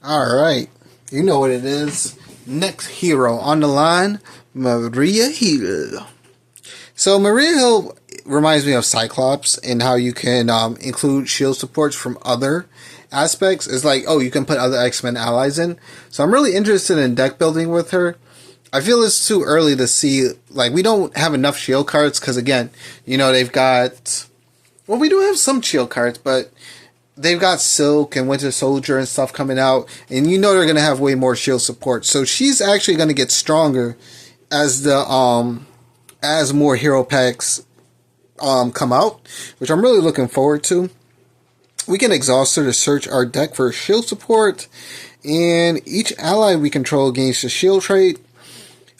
Alright, you know what it is. Next hero on the line, Maria Hill. So Maria Hill reminds me of Cyclops and how you can include shield supports from other aspects. It's like, oh, you can put other X-Men allies in. So I'm really interested in deck building with her. I feel it's too early to see, like, we don't have enough shield cards because, again, they've got, well, we do have some shield cards, but they've got Silk and Winter Soldier and stuff coming out, and they're going to have way more shield support. So she's actually going to get stronger as as more hero packs come out, which I'm really looking forward to. We can exhaust her to search our deck for shield support, and each ally we control gains a shield trait.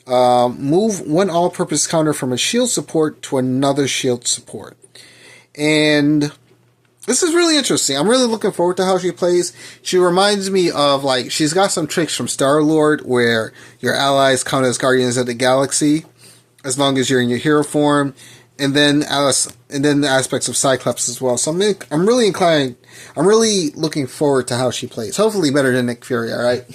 Move one all-purpose counter from a shield support to another shield support. And this is really interesting. I'm really looking forward to how she plays. She reminds me of, like, she's got some tricks from Star-Lord where your allies count as Guardians of the Galaxy as long as you're in your hero form. And then the aspects of Cyclops as well. So I'm really inclined. I'm really looking forward to how she plays. Hopefully better than Nick Fury, alright?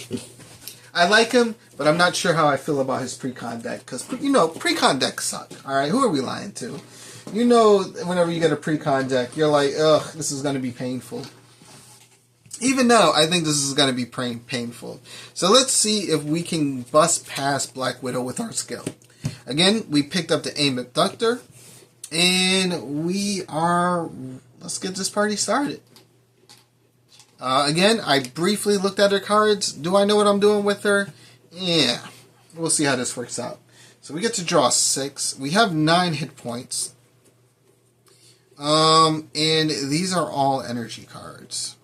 I like him, but I'm not sure how I feel about his pre-con deck. Because, pre-con decks suck, alright? Who are we lying to? Whenever you get a pre-con deck, you're like, ugh, this is going to be painful. Even now, I think this is going to be painful. So let's see if we can bust past Black Widow with our skill. Again, we picked up the AIM Abductor. And let's get this party started. Again, I briefly looked at her cards. Do I know what I'm doing with her? Yeah. We'll see how this works out. So we get to draw 6. We have 9 hit points. And these are all energy cards.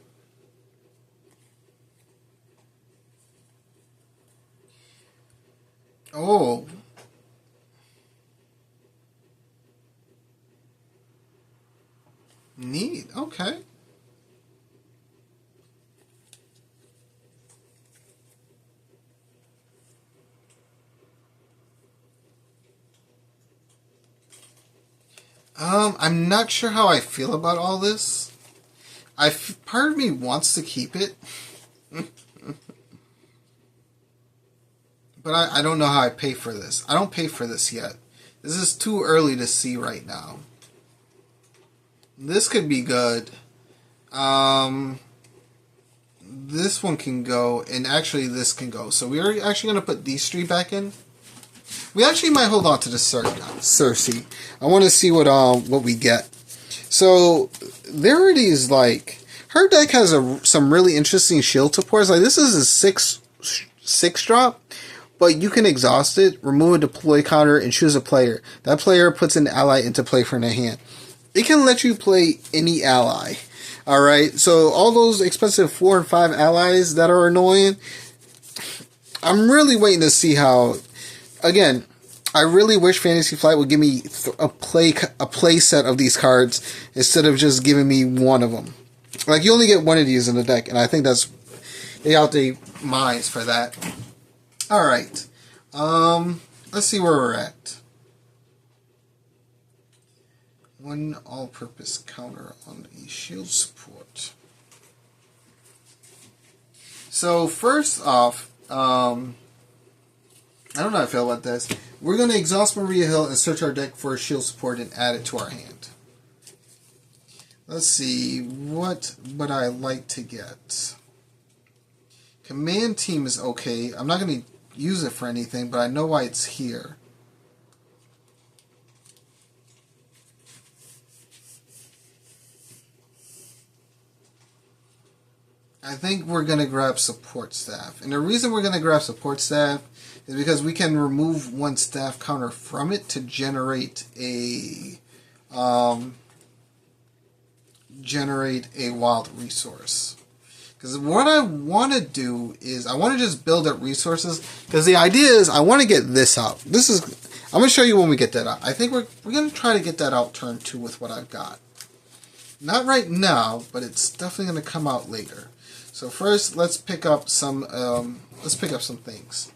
Oh. Neat. Okay. I'm not sure how I feel about all this. Part of me wants to keep it. But I don't know how I pay for this. I don't pay for this yet. This is too early to see right now. This could be good. This one can go, and actually this can go. So we're actually going to put these 3 back in. We actually might hold on to the Cersei. I want to see what we get. So there it is. Like, her deck has some really interesting shield supports. Like, this is a 6 drop, but you can exhaust it, remove a deploy counter, and choose a player. That player puts an ally into play from their hand. It can let you play any ally. Alright, so all those expensive 4 and 5 allies that are annoying, I'm really waiting to see how. Again, I really wish Fantasy Flight would give me a play set of these cards instead of just giving me one of them. Like, you only get one of these in the deck, and I think they out their minds for that. Alright, let's see where we're at. One all-purpose counter on the shield support. So first off, I don't know how I feel about this. We're going to exhaust Maria Hill and search our deck for a shield support and add it to our hand. Let's see, what would I like to get? Command Team is okay. I'm not going to use it for anything, but I know why it's here. I think we're going to grab Support Staff. And the reason we're going to grab Support Staff is because we can remove one staff counter from it to generate a wild resource. Because what I want to do is I want to just build up resources. Because the idea is I want to get this out. I'm going to show you when we get that out. I think we're going to try to get that out turn 2 with what I've got. Not right now, but it's definitely going to come out later. So first, let's pick up some things.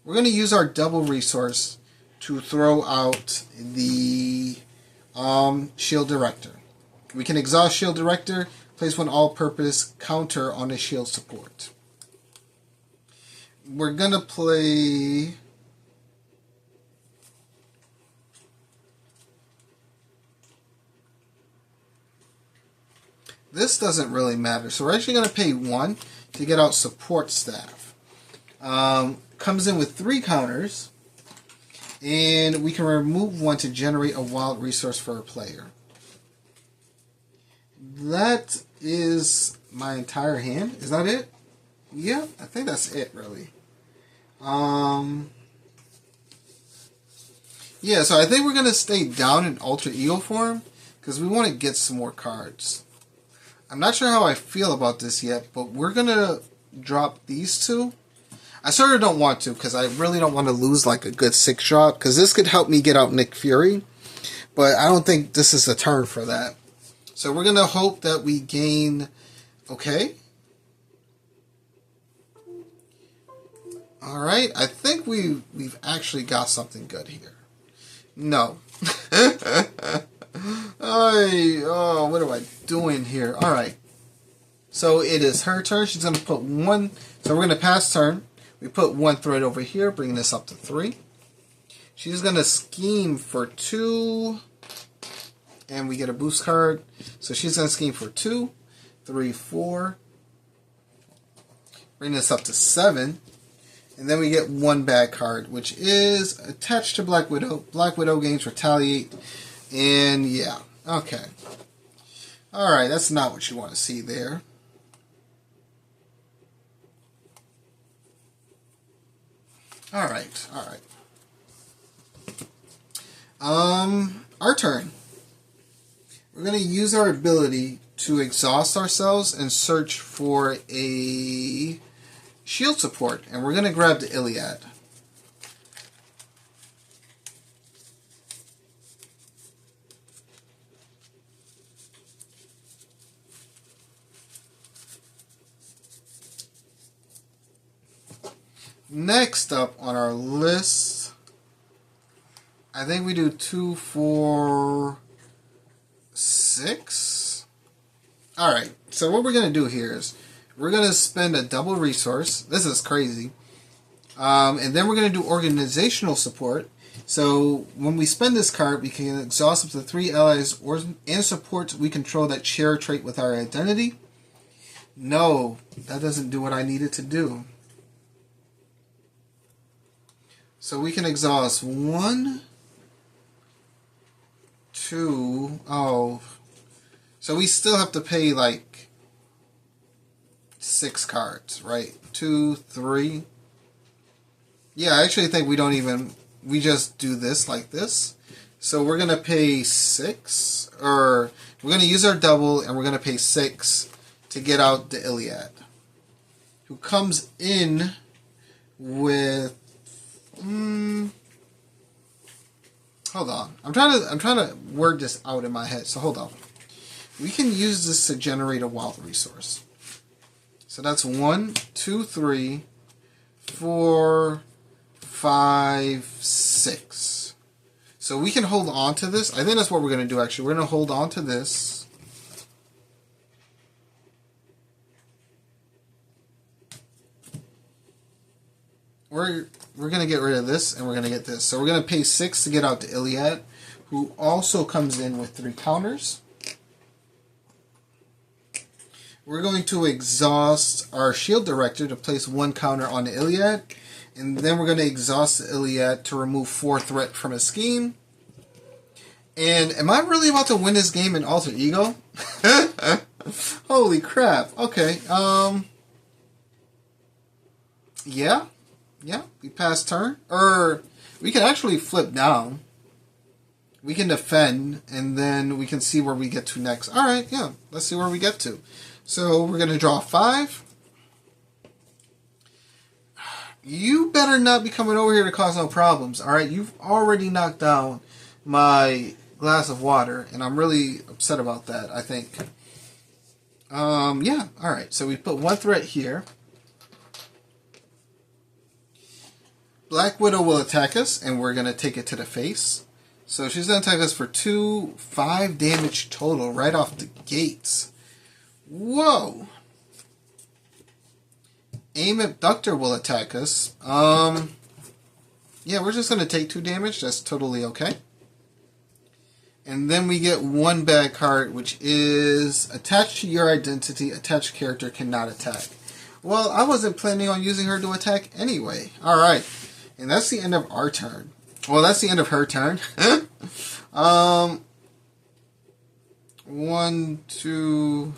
We're going to use our double resource to throw out the Shield Director. We can exhaust Shield Director, place one all-purpose counter on a shield support. we're gonna play. This doesn't really matter, so we're actually gonna pay 1 to get out support staff. Comes in with 3 counters, and we can remove 1 to generate a wild resource for a player. That is my entire hand. Is that it? Yeah, I think that's it, really. Yeah, so I think we're going to stay down in Alter Ego form because we want to get some more cards. I'm not sure how I feel about this yet, but we're going to drop these 2. I sort of don't want to because I really don't want to lose like a good 6 drop because this could help me get out Nick Fury, but I don't think this is the turn for that. So we're going to hope that we gain... Okay. Alright, I think we've actually got something good here. No. Oh, what am I doing here? Alright. So it is her turn. She's going to put 1... So we're going to pass turn. We put 1 threat over here, bringing this up to 3. She's going to scheme for 2... And we get a boost card. So she's going to scheme for 2, 3, 4. Bring this up to 7. And then we get 1 bad card, which is attached to Black Widow. Black Widow gains Retaliate. And yeah. Okay. Alright, that's not what you want to see there. Alright, alright. Our turn. We're going to use our ability to exhaust ourselves and search for a shield support. And we're going to grab the Iliad. Next up on our list, I think we do 2, 4, 6. Alright, so what we're going to do here is we're going to spend a double resource. This is crazy. And then we're going to do organizational support. So when we spend this card, we can exhaust up to 3 allies and supports we control that share a trait with our identity. No, that doesn't do what I need it to do. So we can exhaust 1, 2, oh. So we still have to pay like 6 cards, right? 2, 3. Yeah, I actually think we don't even, we just do this like this. So we're going to pay 6, or we're going to use our double and we're going to pay 6 to get out the Iliad, who comes in with, hold on. I'm trying to word this out in my head. So hold on. We can use this to generate a wild resource. So that's 1, 2, 3, 4, 5, 6. So we can hold on to this. I think that's what we're going to do actually. We're going to hold on to this. We're going to get rid of this and we're going to get this. So we're going to pay 6 to get out the Iliad, who also comes in with 3 counters. We're going to exhaust our shield director to place 1 counter on the Iliad. And then we're going to exhaust the Iliad to remove 4 threat from a scheme. And am I really about to win this game in Alter Ego? Holy crap. Okay. Yeah. Yeah. We pass turn. Or we can actually flip down. We can defend. And then we can see where we get to next. Alright. Yeah. Let's see where we get to. So we're going to draw 5. You better not be coming over here to cause no problems. Alright, you've already knocked down my glass of water, and I'm really upset about that, I think. Yeah, alright, so we put 1 threat here. Black Widow will attack us, and we're going to take it to the face. So she's going to attack us for 2, 5 damage total right off the gates. Whoa! AIM Abductor will attack us. Yeah, we're just going to take 2 damage. That's totally okay. And then we get 1 bad card, which is attached to your identity. Attached character cannot attack. Well, I wasn't planning on using her to attack anyway. Alright. And that's the end of our turn. Well, that's the end of her turn. 1, 2,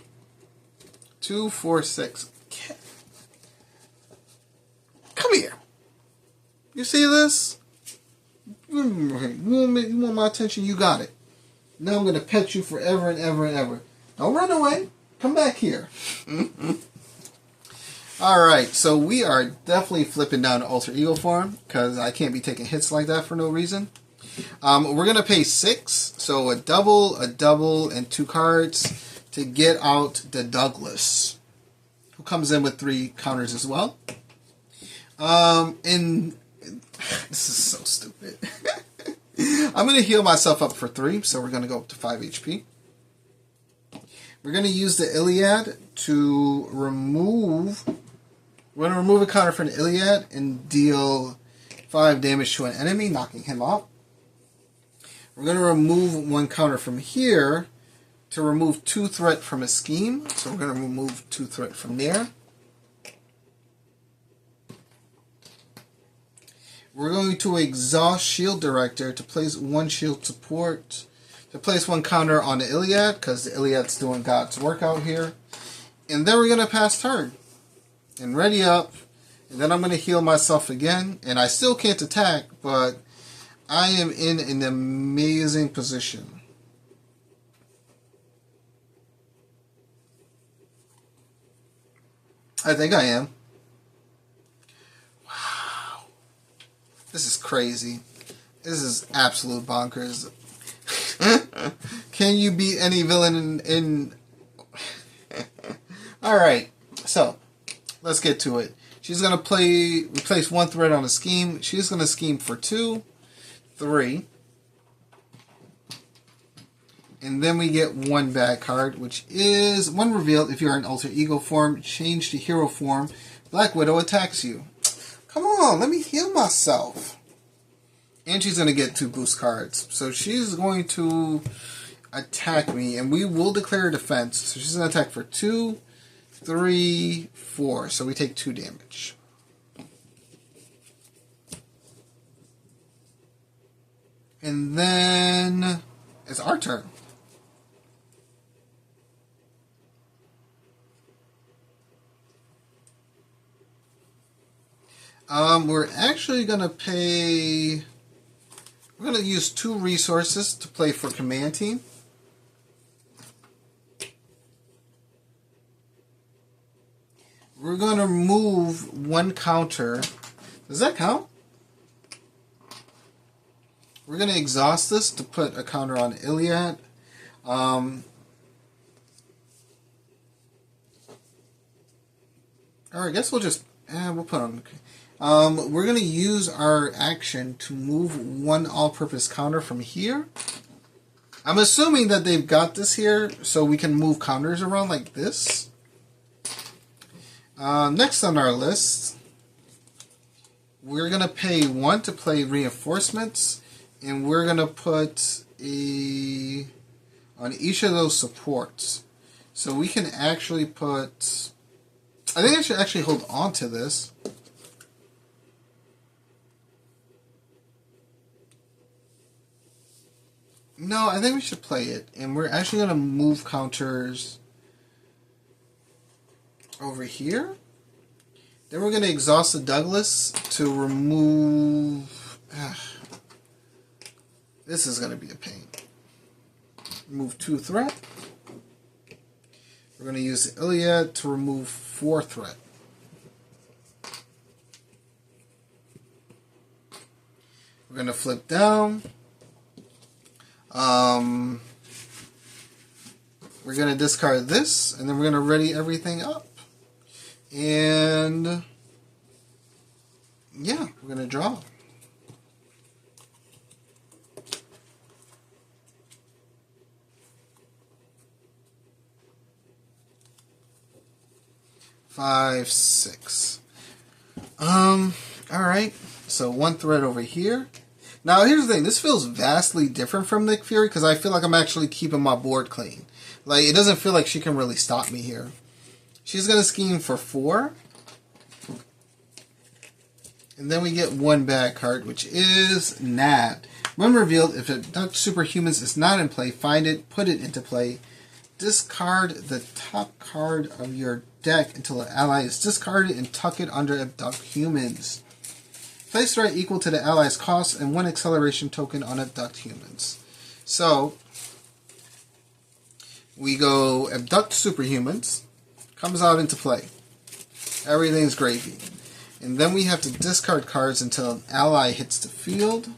4, 6. Come here. You see this? You want my attention? You got it. Now I'm going to pet you forever and ever and ever. Don't run away. Come back here. Alright, so we are definitely flipping down to Alter Ego form because I can't be taking hits like that for no reason. We're going to pay 6, so a double, and 2 cards to get out the Douglas, who comes in with 3 counters as well. And this is so stupid. I'm going to heal myself up for 3, so we're going to go up to 5 HP. We're going to use the Iliad to remove... We're going to remove a counter from the Iliad and deal 5 damage to an enemy, knocking him out. We're going to remove 1 counter from here to remove 2 threat from a scheme. So we're going to remove 2 threat from there. We're going to exhaust Shield Director to place 1 shield support, to place 1 counter on the Iliad, because the Iliad's doing God's work out here. And then we're going to pass turn. And ready up. And then I'm going to heal myself again. And I still can't attack, but I am in an amazing position. I think I am. Wow. This is crazy. This is absolute bonkers. Can you beat any villain in... Alright, so let's get to it. She's going to replace 1 threat on a scheme. She's going to scheme for 2, 3. And then we get 1 bad card, which is when revealed, if you are in Alter Ego form, change to hero form. Black Widow attacks you. Come on, let me heal myself. And she's going to get 2 boost cards. So she's going to attack me, and we will declare defense. So she's going to attack for 2, 3, 4. So we take 2 damage. And then it's our turn. We're actually going to pay... We're going to use 2 resources to play for Command Team. We're going to remove 1 counter. Does that count? We're going to exhaust this to put a counter on Iliad. Alright, I guess we'll just... we'll put on... we're going to use our action to move 1 all-purpose counter from here. I'm assuming that they've got this here, so we can move counters around like this. Next on our list, we're going to pay 1 to play reinforcements, and we're going to put on each of those supports. So we can actually put... I think I should actually hold on to this. No, I think we should play it. And we're actually going to move counters over here. Then we're going to exhaust the Douglas to remove... This is going to be a pain. Remove 2 threat. We're going to use the Iliad to remove 4 threat. We're going to flip down. We're going to discard this, and then we're going to ready everything up. And yeah, we're going to draw. Five, 6. Alright. So one threat over here. Now here's the thing. This feels vastly different from Nick Fury because I feel like I'm actually keeping my board clean. Like, it doesn't feel like she can really stop me here. She's going to scheme for 4. And then we get one bad card, which is Nabbed. When revealed, if Abduct Superhumans is not in play, find it, put it into play. Discard the top card of your deck until an ally is discarded and tuck it under Abduct Humans. Place threat equal to the ally's cost and 1 acceleration token on Abduct Humans. So, we go Abduct Superhumans. Comes out into play. Everything's gravy. And then we have to discard cards until an ally hits the field.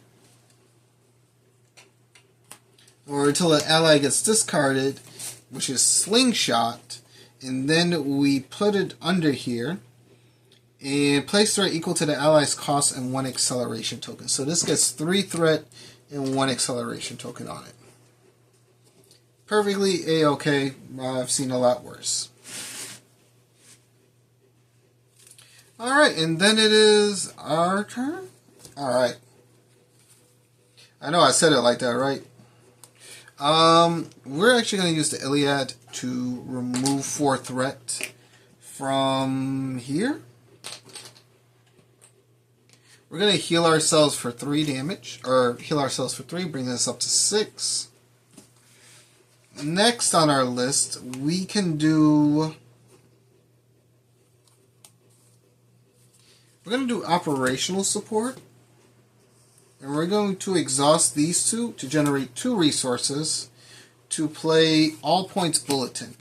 Or until an ally gets discarded, which is Slingshot. And then we put it under here. And place threat equal to the ally's cost and 1 acceleration token. So this gets 3 threat and 1 acceleration token on it. Perfectly A-okay. I've seen a lot worse. Alright, and then it is our turn? Alright. I know I said it like that, right? We're actually going to use the Iliad to remove 4 threat from here. We're going to heal ourselves for 3 damage, or heal ourselves for 3, bring this up to 6. Next on our list, we can do... We're going to do operational support. And we're going to exhaust these 2 to generate 2 resources to play All Points Bulletin.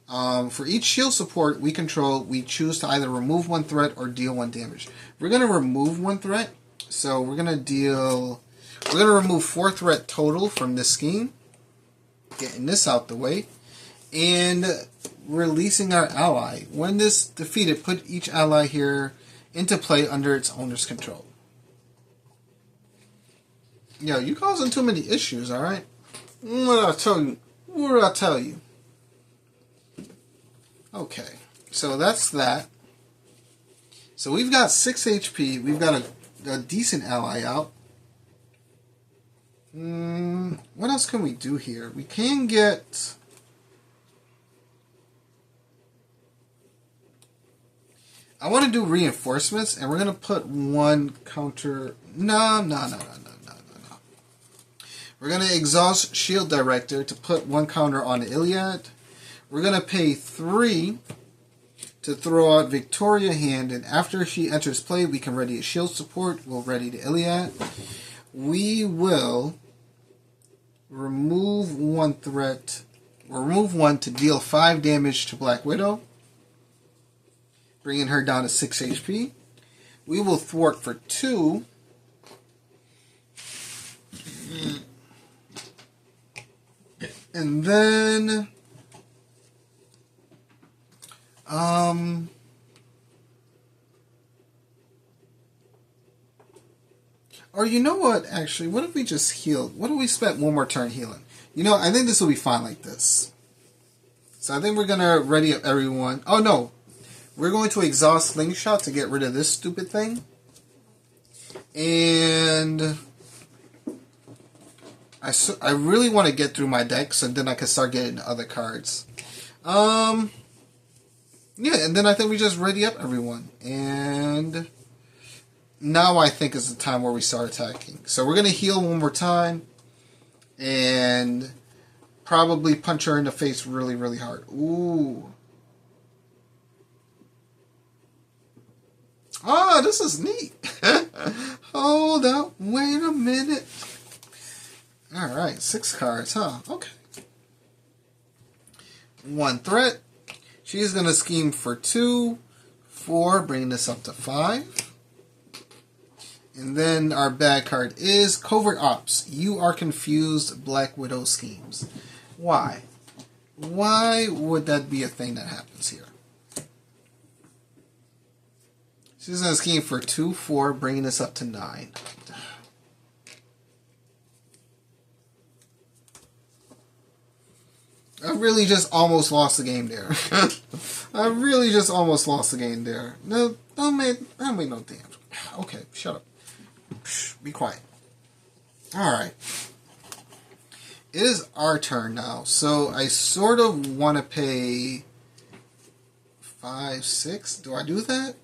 For each shield support we control, we choose to either remove 1 threat or deal 1 damage. We're going to remove 1 threat, so we're going to remove 4 threat total from this scheme. Getting this out the way. And releasing our ally. When this defeated, put each ally here into play under its owner's control. Yo, you causing too many issues, alright? What did I tell you? What did I tell you? Okay, so that's that. So we've got 6 HP. We've got a decent ally out. What else can we do here? We can get... I want to do reinforcements, and we're going to put 1 counter... No. We're going to exhaust Shield Director to put 1 counter on the Iliad. We're going to pay 3 to throw out Victoria Hand, and after she enters play, we can ready a shield support. We'll ready the Iliad. We will remove 1 threat, remove 1 to deal 5 damage to Black Widow, bringing her down to 6 HP. We will thwart for 2. And then... Or you know what, actually, what if we just healed? What if we spent 1 more turn healing? You know, I think this will be fine like this. So I think we're going to ready up everyone. Oh, no. We're going to exhaust Slingshot to get rid of this stupid thing. And I really want to get through my deck so then I can start getting other cards. Yeah, and then I think we just ready up everyone. And now I think is the time where we start attacking. So we're going to heal 1 more time. And probably punch her in the face really, really hard. Ooh. Oh, this is neat. Hold up. Wait a minute. Alright, 6 cards, huh? Okay. 1 threat. She's going to scheme for 2, 4, bringing this up to 5. And then our bad card is Covert Ops. You are confused Black Widow schemes. Why? Why would that be a thing that happens here? She's going to scheme for 2, 4, bringing this up to 9. I really just almost lost the game there. I really just almost lost the game there. No, don't make no damn. Okay, shut up. Be quiet. Alright. It is our turn now. So I sort of want to pay 5, 6. Do I do that?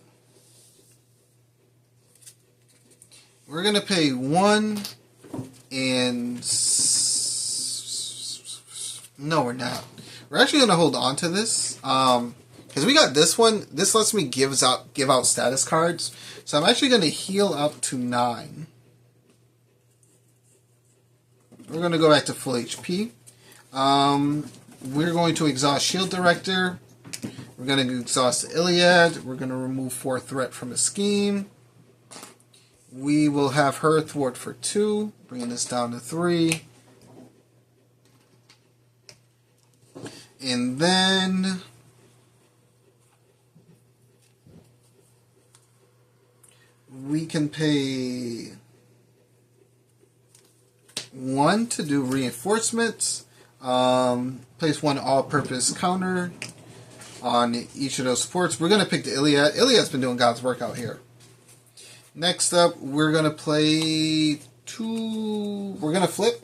We're going to pay 1 and... No, we're not. We're actually going to hold on to this. Because we got this one. This lets me give out status cards. So I'm actually going to heal up to 9. We're going to go back to full HP. We're going to exhaust Shield Director. We're going to exhaust Iliad. We're going to remove 4 threat from the scheme. We will have her thwart for 2, bringing this down to 3. And then we can pay 1 to do reinforcements. Place 1 all-purpose counter on each of those supports. We're going to pick the Iliad. Iliad's been doing God's work out here. Next up, we're going to play 2. We're going to flip.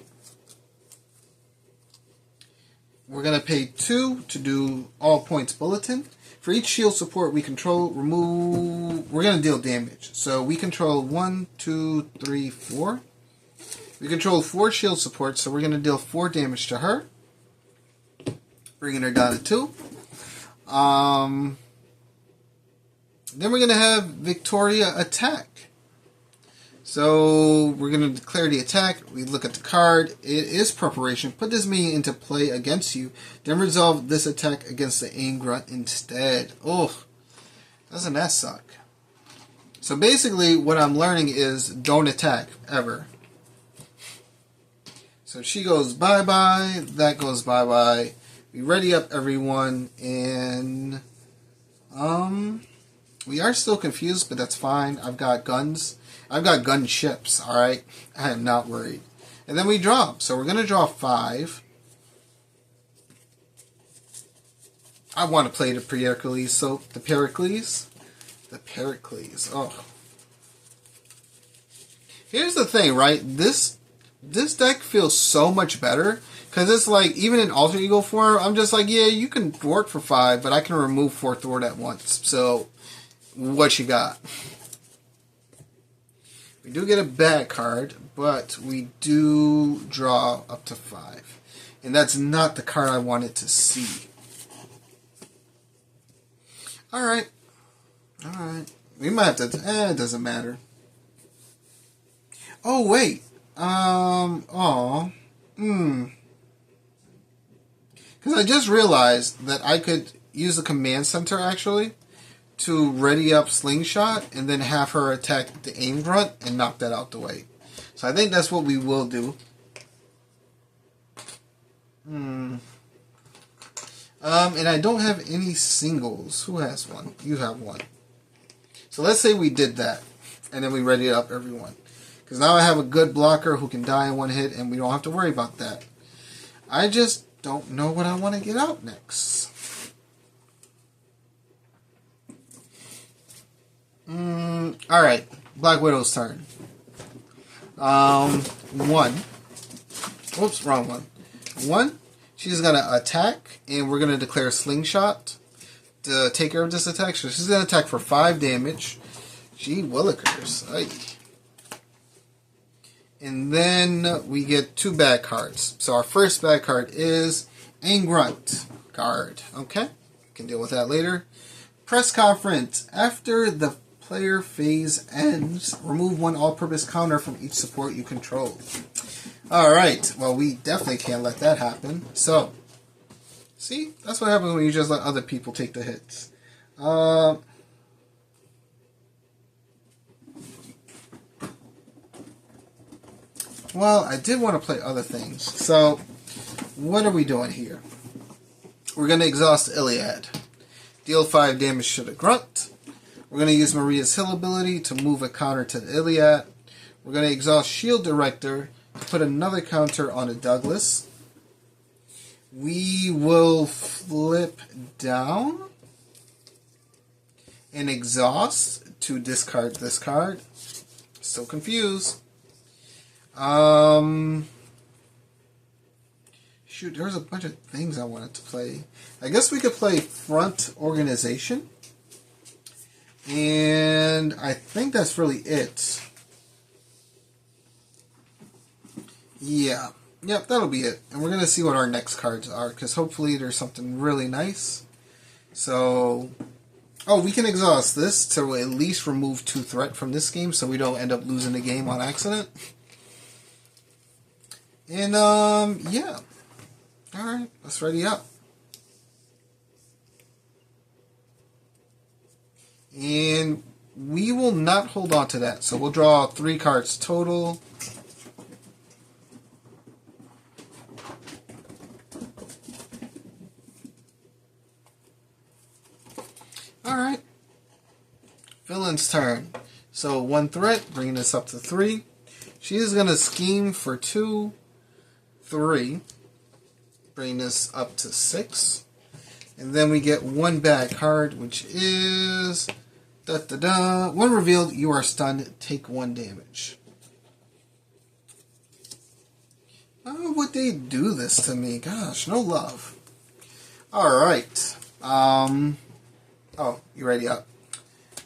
We're going to pay 2 to do all points bulletin. For each shield support we control, remove... We're going to deal damage. So we control 1, 2, 3, 4. We control 4 shield supports, so we're going to deal 4 damage to her. Bringing her down to 2. Then we're going to have Victoria attack. So we're going to declare the attack. We look at the card. It is preparation. Put this minion into play against you. Then resolve this attack against the aim grunt instead. Oh, doesn't that suck? So basically what I'm learning is don't attack ever. So she goes bye-bye. That goes bye-bye. We ready up everyone. And we are still confused, but that's fine. I've got guns. I've got gun ships, alright? I am not worried. And then we drop. So we're going to draw 5. I want to play the Pericles. So the Pericles. The Pericles. Oh. Here's the thing, right? This deck feels so much better. Because it's like, even in Alter Ego form, I'm just like, yeah, you can thwart for 5, but I can remove 4 thwart at once. So, what you got? We do get a bad card, but we do draw up to 5. And that's not the card I wanted to see. Alright. Alright. We might have to... it doesn't matter. Oh, wait. Because I just realized that I could use the command center, actually, to ready up Slingshot and then have her attack the aim grunt and knock that out the way. So I think that's what we will do. And I don't have any singles. Who has one? You have one. So let's say we did that. And then we ready up everyone. Because now I have a good blocker who can die in 1 hit and we don't have to worry about that. I just don't know what I want to get out next. Alright, Black Widow's turn. 1. Whoops, wrong one. 1, she's going to attack, and we're going to declare Slingshot to take care of this attack. So she's going to attack for 5 damage. Gee willikers. Ay. And then we get 2 bad cards. So our first bad card is Aim Grunt card. Okay, we can deal with that later. Press Conference. After the player phase ends, remove 1 all-purpose counter from each support you control. Alright, well, we definitely can't let that happen. So, see? That's what happens when you just let other people take the hits. Well, I did want to play other things. So, what are we doing here? We're going to exhaust Iliad. Deal 5 damage to the grunt. We're going to use Maria's Hill ability to move a counter to the Iliad. We're going to exhaust Shield Director to put another counter on a Douglas. We will flip down and exhaust to discard this card. So confused. Shoot, there's a bunch of things I wanted to play. I guess we could play Front Organization. And I think that's really it. Yeah. Yep, that'll be it. And we're going to see what our next cards are, because hopefully there's something really nice. So, oh, we can exhaust this to at least remove 2 threat from this game so we don't end up losing the game on accident. And, yeah. Alright, let's ready up. And we will not hold on to that. So we'll draw 3 cards total. Alright. Villain's turn. So 1 threat, bringing this up to 3. She is going to scheme for 2, 3. Bring this up to 6. And then we get 1 bad card, which is... When revealed, you are stunned. Take 1 damage. Why would they do this to me? Gosh, no love. Alright. Oh, you ready up?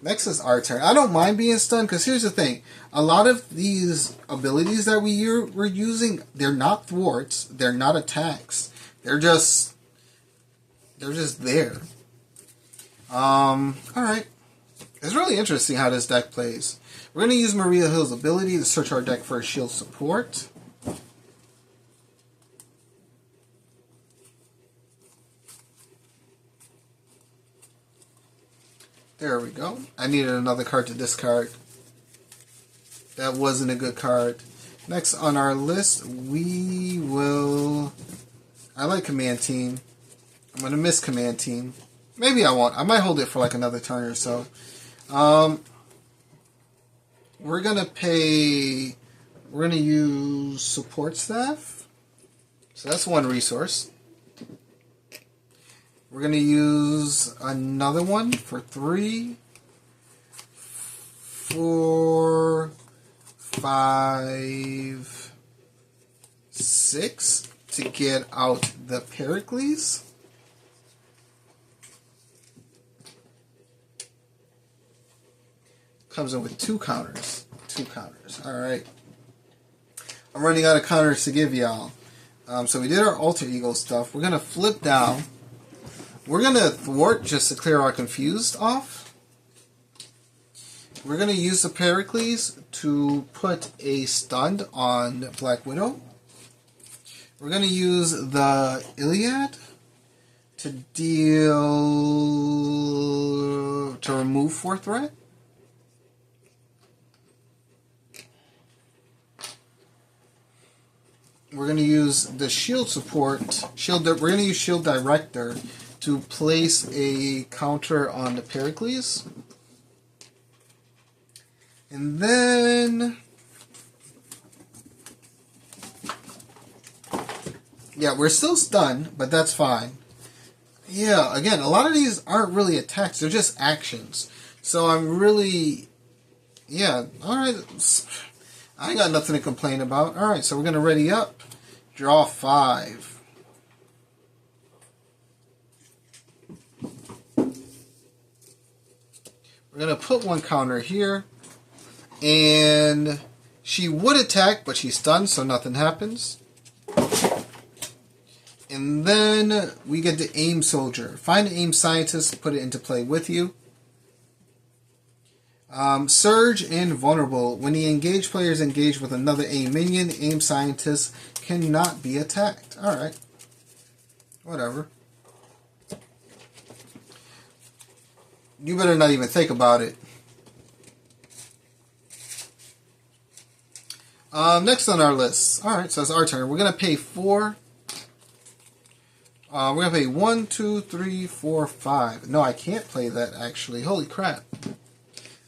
Next is our turn. I don't mind being stunned, because here's the thing. A lot of these abilities that we're using, they're not thwarts. They're not attacks. They're just there. Alright. It's really interesting how this deck plays. We're going to use Maria Hill's ability to search our deck for a shield support. There we go. I needed another card to discard. That wasn't a good card. Next on our list, we will... I like Command Team. I'm going to miss Command Team. Maybe I won't. I might hold it for like another turn or so. We're going to pay... We're going to use Support Staff. So that's 1 resource. We're going to use another one for 3, 4, 5, 6 to get out the Pericles. Comes in with 2 counters. 2 counters. Alright. I'm running out of counters to give y'all. So we did our alter ego stuff. We're going to flip down. We're going to thwart just to clear our confused off. We're going to use the Pericles to put a stunned on Black Widow. We're going to use the Iliad to remove 4 threat. We're going to use the shield support. We're going to use Shield Director to place a counter on the Pericles. And then... yeah, we're still stunned, but that's fine. Yeah, again, a lot of these aren't really attacks. They're just actions. So I'm really... yeah, alright. I ain't got nothing to complain about. Alright, so we're going to ready up. Draw 5. We're going to put 1 counter here. And she would attack, but she's stunned, so nothing happens. And then we get the Aim Soldier. Find the Aim Scientist, put it into play with you. Surge and Vulnerable. When the engaged player is engaged with another Aim minion, the Aim Scientist cannot be attacked. Alright. Whatever. You better not even think about it. Next on our list. Alright, so it's our turn. We're going to pay 4. We're going to pay 1, 2, 3, 4, 5. No, I can't play that, actually. Holy crap.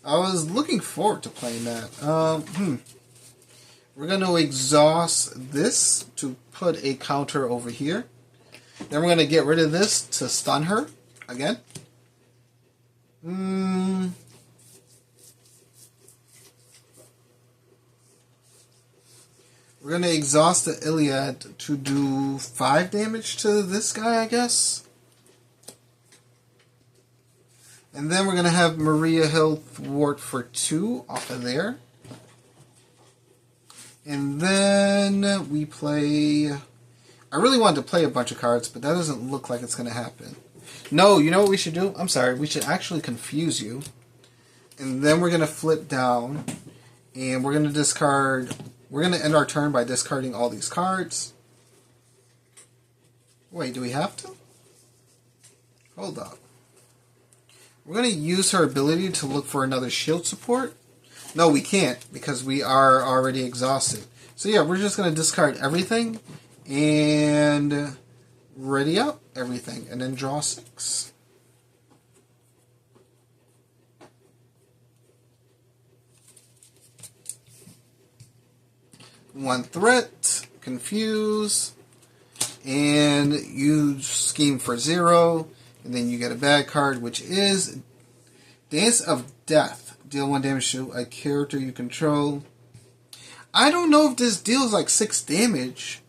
I was looking forward to playing that. We're going to exhaust this to put a counter over here. Then we're going to get rid of this to stun her again. We're going to exhaust the Iliad to do 5 damage to this guy, I guess. And then we're going to have Maria Hill thwart for 2 off of there. And then we play... I really wanted to play a bunch of cards, but that doesn't look like it's going to happen. No, you know what we should do? I'm sorry. We should actually confuse you. And then we're going to flip down. And we're going to discard... We're going to end our turn by discarding all these cards. Wait, do we have to? Hold up. We're going to use her ability to look for another shield support. No, we can't because we are already exhausted. So yeah, we're just going to discard everything and ready up everything and then draw 6. One threat, confuse, and you scheme for 0, and then you get a bad card, which is Dance of Death. Deal 1 damage to a character you control. I don't know if this deals like 6 damage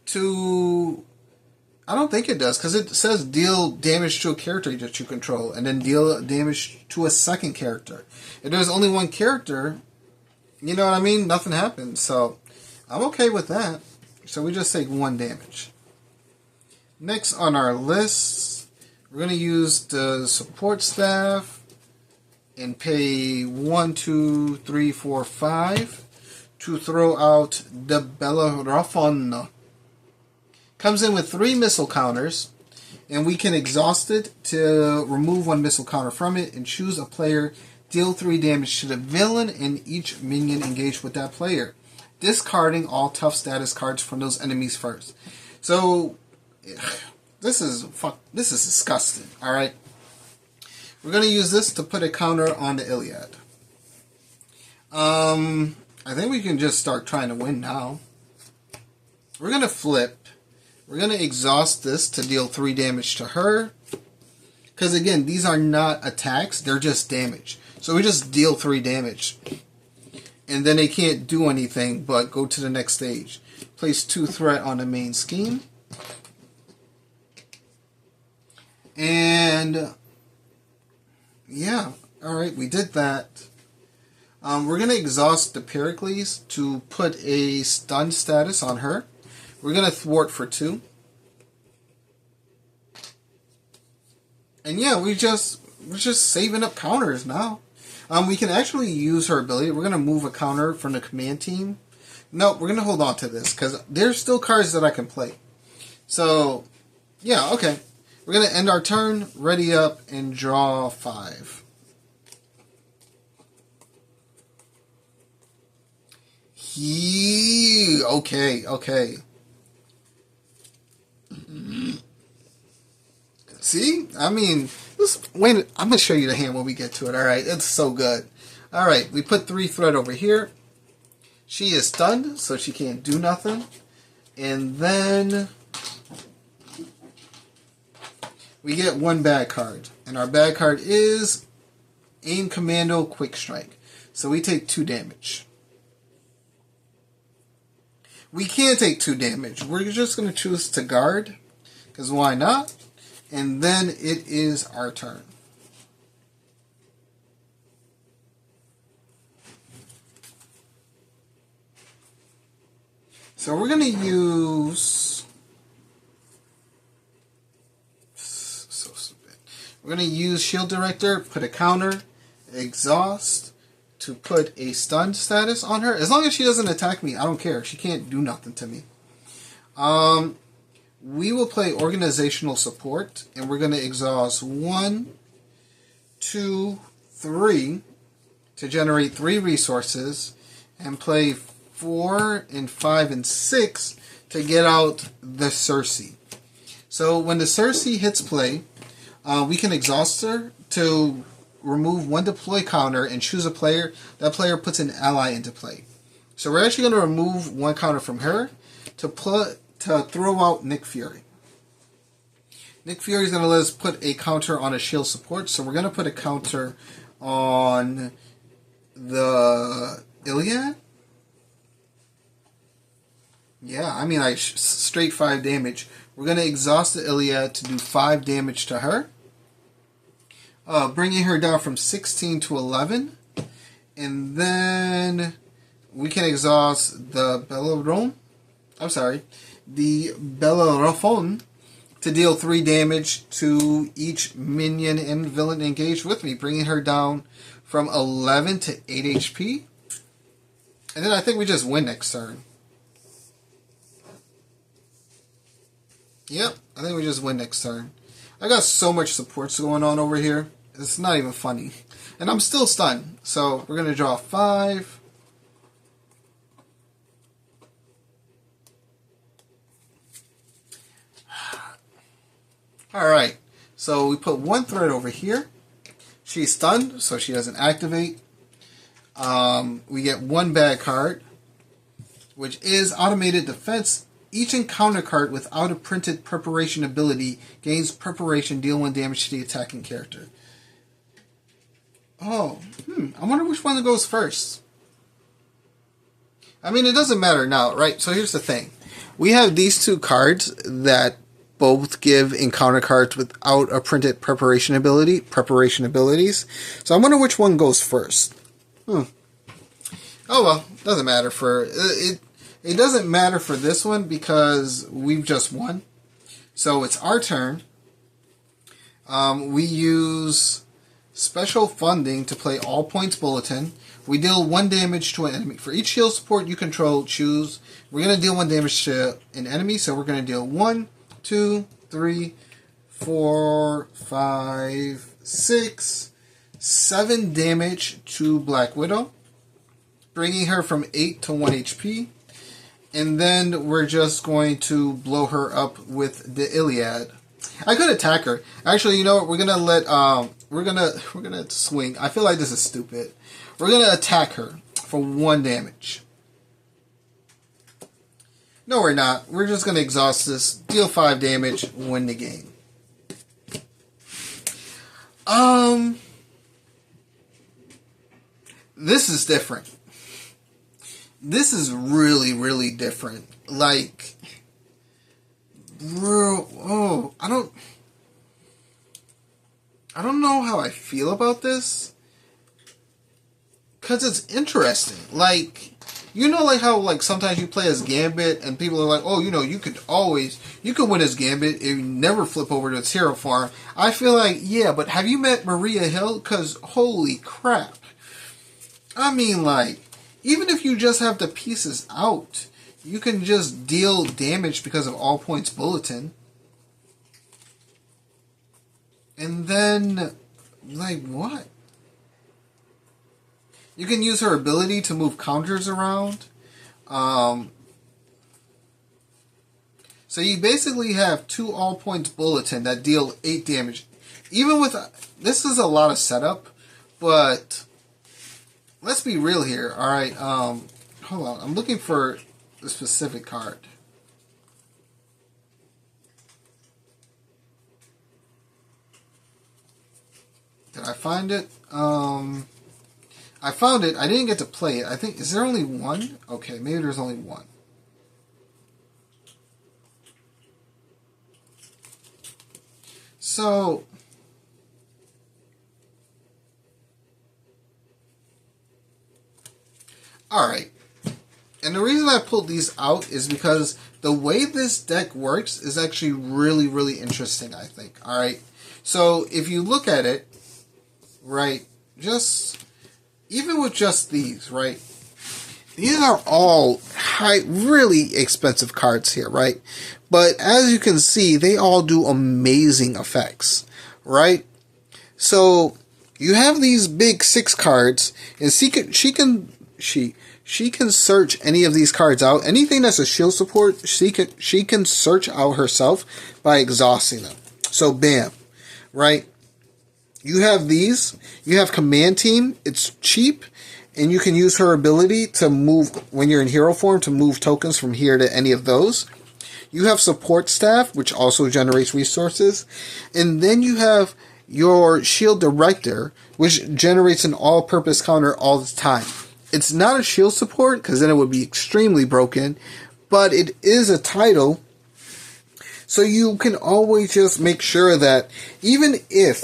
to... I don't think it does, because it says deal damage to a character that you control, and then deal damage to a second character. If there's only one character, you know what I mean? Nothing happens, so I'm okay with that. So we just take 1 damage. Next on our list, we're going to use the support staff and pay 1, 2, 3, 4, 5 to throw out the Bellerophon. Comes in with 3 missile counters, and we can exhaust it to remove 1 missile counter from it and choose a player, deal 3 damage to the villain and each minion engaged with that player, discarding all tough status cards from those enemies first. So this is disgusting. All right, we're gonna use this to put a counter on the Iliad. I think we can just start trying to win now. We're gonna flip. We're gonna exhaust this to deal 3 damage to her. Because again, these are not attacks; they're just damage. So we just deal 3 damage. And then they can't do anything but go to the next stage. Place 2 threat on the main scheme. And yeah, alright, we did that. We're going to exhaust the Pericles to put a stun status on her. We're going to thwart for 2. And yeah, we're just saving up counters now. We can actually use her ability. We're going to move a counter from the command team. No, we're going to hold on to this because there's still cards that I can play. So, yeah, okay. We're going to end our turn, ready up, and draw 5. Okay. See? I mean, wait, I'm going to show you the hand when we get to it, alright? It's so good. Alright, we put 3 threat over here. She is stunned, so she can't do nothing. And then we get 1 bad card. And our bad card is Aim Commando Quick Strike. So we take 2 damage. We can take 2 damage. We're just going to choose to guard. Because why not? And then it is our turn. So we're going to use... So stupid. We're going to use Shield Director, put a counter, exhaust, to put a stun status on her. As long as she doesn't attack me, I don't care. She can't do nothing to me. We will play Organizational Support, and we're going to exhaust 1, 2, 3 to generate 3 resources, and play 4 and 5 and 6 to get out the Circe. So when the Circe hits play, we can exhaust her to remove 1 deploy counter and choose a player. That player puts an ally into play. So we're actually going to remove 1 counter from her to throw out Nick Fury. Nick Fury is going to let us put a counter on a shield support, so we're going to put a counter on the Iliad. Yeah, I mean, like straight 5 damage. We're going to exhaust the Iliad to do 5 damage to her. Bringing her down from 16 to 11. And then we can exhaust the Bellerophon to deal 3 damage to each minion and villain engaged with me, bringing her down from 11 to 8 HP. And then I think we just win next turn. Yep, I think we just win next turn. I got so much supports going on over here. It's not even funny. And I'm still stunned. So we're going to draw 5. Alright, so we put 1 threat over here. She's stunned, so she doesn't activate. We get 1 bad card, which is Automated Defense. Each encounter card without a printed preparation ability gains preparation, deal 1 damage to the attacking character. Oh, I wonder which one goes first. I mean, it doesn't matter now, right? So here's the thing. We have these 2 cards that both give encounter cards without a printed preparation abilities. So I wonder which one goes first. Oh well, doesn't matter for it. It doesn't matter for this one because we've just won. So it's our turn. We use special funding to play All Points Bulletin. We deal 1 damage to an enemy. For each shield support you control, choose. We're going to deal 1 damage to an enemy. So we're going to deal 1, 2, 3, 4, 5, 6, 7 damage to Black Widow, bringing her from 8 to 1 HP. And then we're just going to blow her up with the Iliad. I could attack her. Actually, you know what? We're gonna let we're gonna swing. I feel like this is stupid. We're gonna attack her for 1 damage. No, we're not. We're just gonna exhaust this, deal 5 damage, win the game. This is different. This is really, really different. Like, bro, I don't know how I feel about this. 'Cause it's interesting. Like, you know, like how, like, sometimes you play as Gambit and people are like, oh, you know, you could win as Gambit if you never flip over to its hero form. I feel like, yeah, but have you met Maria Hill? 'Cause holy crap. I mean, like, even if you just have the pieces out, you can just deal damage because of All Points Bulletin. And then, like, what? You can use her ability to move counters around. So you basically have 2 All Points Bulletin that deal 8 damage. Even with, this is a lot of setup, but let's be real here, alright, hold on, I'm looking for the specific card. Did I find it? I found it, I didn't get to play it. I think, is there only 1? Okay, maybe there's only 1. So, alright, and the reason I pulled these out is because the way this deck works is actually really, really interesting, I think. Alright, so if you look at it, right, just, even with just these, right, these are all really expensive cards here, right? But as you can see, they all do amazing effects, right? So you have these big 6 cards, and she can search any of these cards out. Anything that's a shield support, she can search out herself by exhausting them. So bam, right? You have these. You have Command Team. It's cheap, and you can use her ability to move when you're in hero form to move tokens from here to any of those. You have support staff, which also generates resources. And then you have your shield director, which generates an all-purpose counter all the time. It's not a shield support, because then it would be extremely broken, but it is a title. So you can always just make sure that even if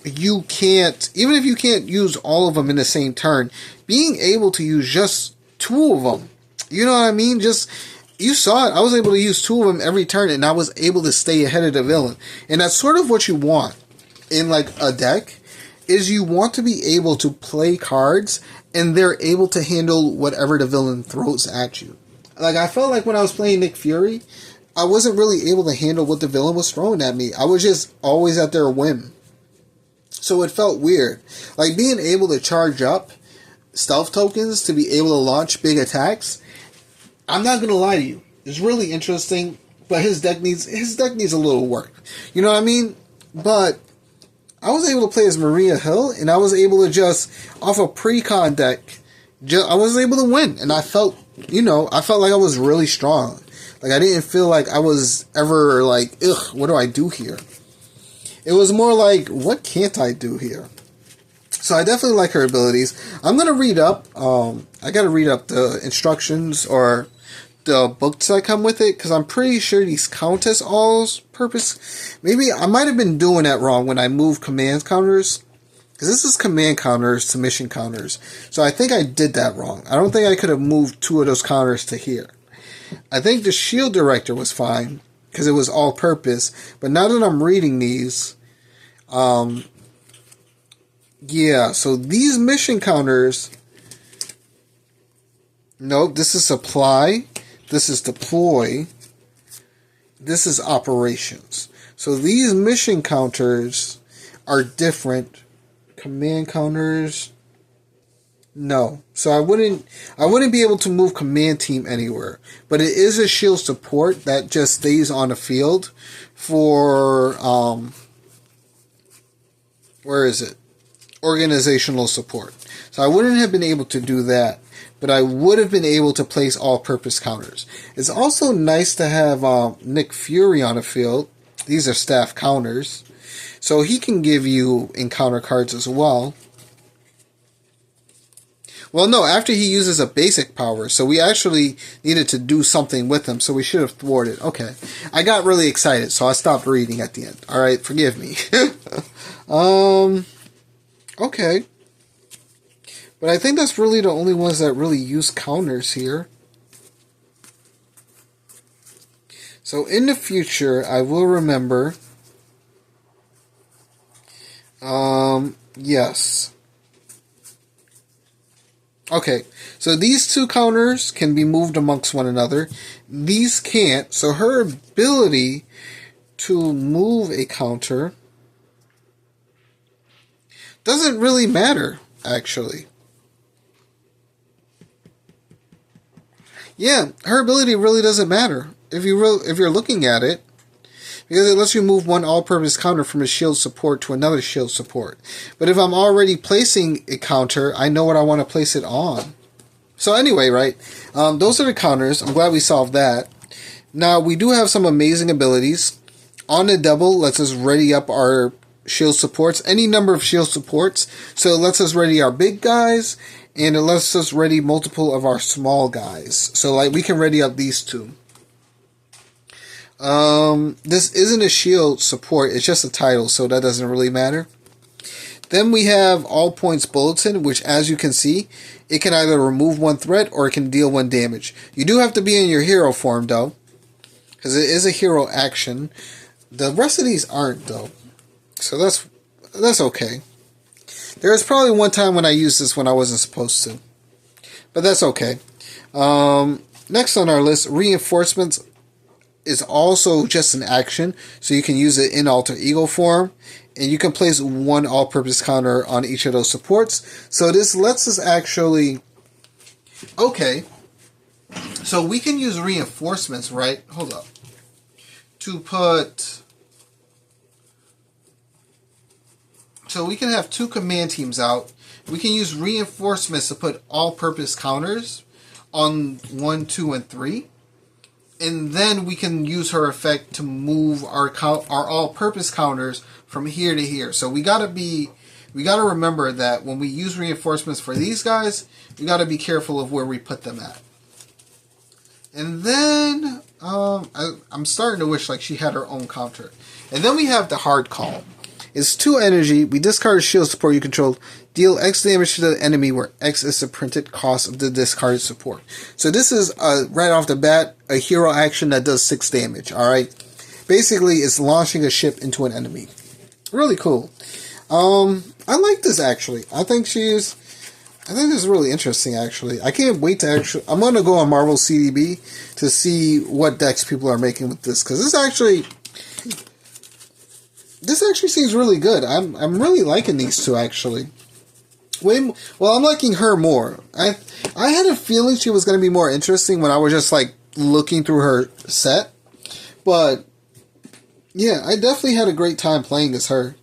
you can't use all of them in the same turn, being able to use just 2 of them, you know what I mean? You saw it. I was able to use 2 of them every turn, and I was able to stay ahead of the villain. And that's sort of what you want in like a deck, is you want to be able to play cards, and they're able to handle whatever the villain throws at you. Like, I felt like when I was playing Nick Fury, I wasn't really able to handle what the villain was throwing at me. I was just always at their whim. So it felt weird. Like, being able to charge up stealth tokens to be able to launch big attacks, I'm not going to lie to you, it's really interesting, but his deck needs a little work. You know what I mean? But I was able to play as Maria Hill, and I was able to just, off a pre-con deck, I was able to win. And I felt like I was really strong. Like, I didn't feel like I was ever like, ugh, what do I do here? It was more like, what can't I do here? So I definitely like her abilities. I'm going to read up, I got to read up the instructions or the books that come with it, because I'm pretty sure these count as all-purpose. Maybe I might have been doing that wrong when I moved command counters, because this is command counters to mission counters. So I think I did that wrong. I don't think I could have moved 2 of those counters to here. I think the shield director was fine, because it was all-purpose. But now that I'm reading these, yeah, so these mission counters, nope, this is supply, this is deploy, this is operations. So these mission counters are different. Command counters, no. So I wouldn't be able to move command team anywhere. But it is a shield support that just stays on the field for, where is it? Organizational support. So I wouldn't have been able to do that, but I would have been able to place all-purpose counters. It's also nice to have Nick Fury on the field. These are staff counters, so he can give you encounter cards as well. Well, no, after he uses a basic power, so we actually needed to do something with him, so we should have thwarted. Okay, I got really excited, so I stopped reading at the end. Alright, forgive me. Okay. But I think that's really the only ones that really use counters here. So in the future, I will remember. Yes. Okay, so these 2 counters can be moved amongst one another. These can't, so her ability to move a counter doesn't really matter, actually. Yeah, her ability really doesn't matter if you're looking at it, because it lets you move one all-purpose counter from a shield support to another shield support. But if I'm already placing a counter, I know what I want to place it on. So anyway, right, those are the counters. I'm glad we solved that. Now, we do have some amazing abilities. On the double lets us ready up our shield supports, any number of shield supports. So it lets us ready our big guys, and it lets us ready multiple of our small guys. So like we can ready up these 2. This isn't a shield support, it's just a title, so that doesn't really matter. Then we have All Points Bulletin, which, as you can see, it can either remove 1 threat or it can deal 1 damage. You do have to be in your hero form, though, because it is a hero action. The rest of these aren't, though. So that's okay. There was probably one time when I used this when I wasn't supposed to. But that's okay. Next on our list, Reinforcements is also just an action. So you can use it in alter ego form. And you can place 1 all-purpose counter on each of those supports. So this lets us actually... Okay. So we can use Reinforcements, right? Hold up. To put... So we can have 2 command teams out. We can use Reinforcements to put all-purpose counters on 1, 2, and 3. and then we can use her effect to move our all-purpose counters from here to here. So we gotta remember that when we use reinforcements for these guys, we gotta be careful of where we put them at. And then I'm starting to wish like she had her own counter. And then we have the hard call. It's 2 energy. We discard a shield support you control. Deal X damage to the enemy where X is the printed cost of the discarded support. So this is, right off the bat, a hero action that does 6 damage, alright? Basically, it's launching a ship into an enemy. Really cool. I like this, actually. I think this is really interesting, actually. I can't wait to actually... I'm going to go on Marvel CDB to see what decks people are making with this, because this actually seems really good. I'm really liking these two, actually. Well, I'm liking her more. I had a feeling she was going to be more interesting when I was just like looking through her set, but yeah, I definitely had a great time playing as her.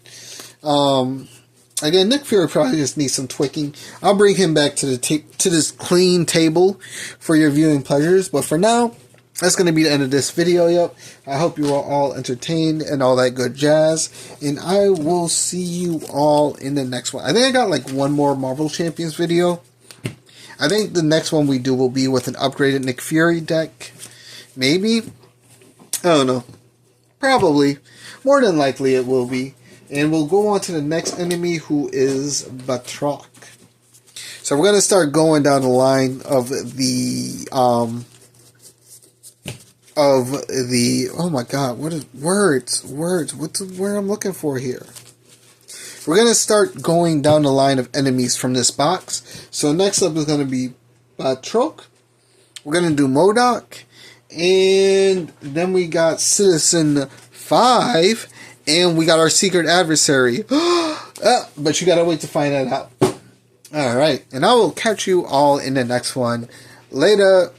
Again, Nick Fury probably just needs some tweaking. I'll bring him back to this clean table for your viewing pleasures. But for now, that's going to be the end of this video. Yep. I hope you are all entertained and all that good jazz. And I will see you all in the next one. I think I got like one more Marvel Champions video. I think the next one we do will be with an upgraded Nick Fury deck. Maybe. I don't know. Probably. More than likely it will be. And we'll go on to the next enemy, who is Batroc. So we're going to start going down the line of the oh my god, what is words, what's the word I'm looking for here? We're going to start going down the line of enemies from this box. So next up is going to be Batroc. We're going to do MODOK. And then we got Citizen 5. And we got our secret adversary. But you gotta wait to find that out. Alright. And I will catch you all in the next one. Later.